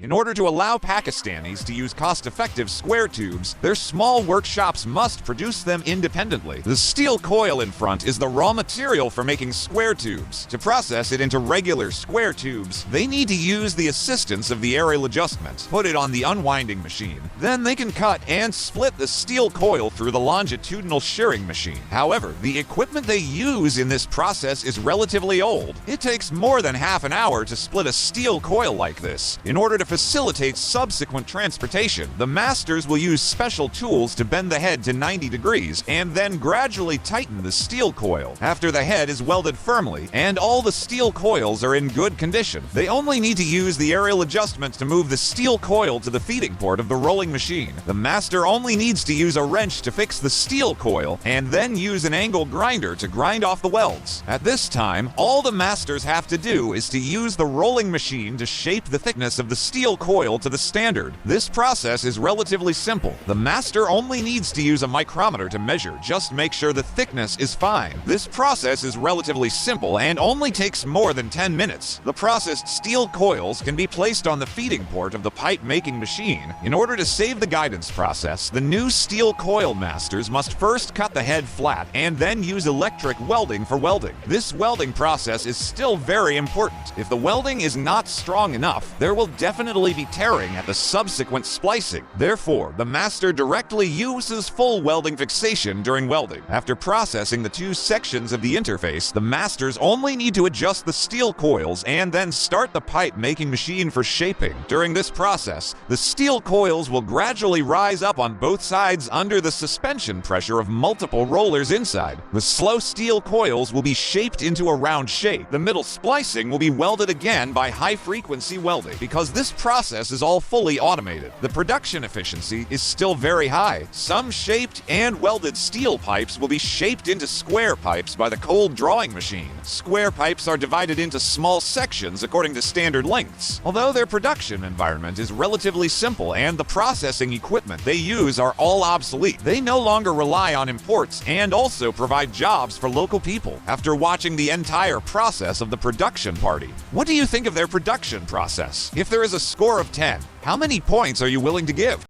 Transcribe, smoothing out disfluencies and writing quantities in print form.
In order to allow Pakistanis to use cost-effective square tubes, their small workshops must produce them independently. The steel coil in front is the raw material for making square tubes. To process it into regular square tubes, they need to use the assistance of the aerial adjustment. Put it on the unwinding machine. Then they can cut and split the steel coil through the longitudinal shearing machine. However, the equipment they use in this process is relatively old. It takes more than half an hour to split a steel coil like this. In order to facilitate subsequent transportation, the masters will use special tools to bend the head to 90 degrees and then gradually tighten the steel coil. After the head is welded firmly and all the steel coils are in good condition, they only need to use the aerial adjustment to move the steel coil to the feeding port of the rolling machine. The master only needs to use a wrench to fix the steel coil and then use an angle grinder to grind off the welds. At this time, all the masters have to do is to use the rolling machine to shape the thickness of the steel coil to the standard. This process is relatively simple. The master only needs to use a micrometer to measure, just make sure the thickness is fine. This process is relatively simple and only takes more than 10 minutes. The processed steel coils can be placed on the feeding port of the pipe making machine. In order to save the guidance process, the new steel coil masters must first cut the head flat and then use electric welding for welding. This welding process is still very important. If the welding is not strong enough, there will definitely be tearing at the subsequent splicing. Therefore, the master directly uses full welding fixation during welding. After processing the two sections of the interface, the masters only need to adjust the steel coils and then start the pipe making machine for shaping. During this process, the steel coils will gradually rise up on both sides under the suspension pressure of multiple rollers inside. The slow steel coils will be shaped into a round shape. The middle splicing will be welded again by high-frequency welding. Because this process is all fully automated, the production efficiency is still very high. Some shaped and welded steel pipes will be shaped into square pipes by the cold drawing machine. Square pipes are divided into small sections according to standard lengths. Although their production environment is relatively simple and the processing equipment they use are all obsolete, they no longer rely on imports and also provide jobs for local people. After watching the entire process of the production party, what do you think of their production process? If there is a score of 10, how many points are you willing to give?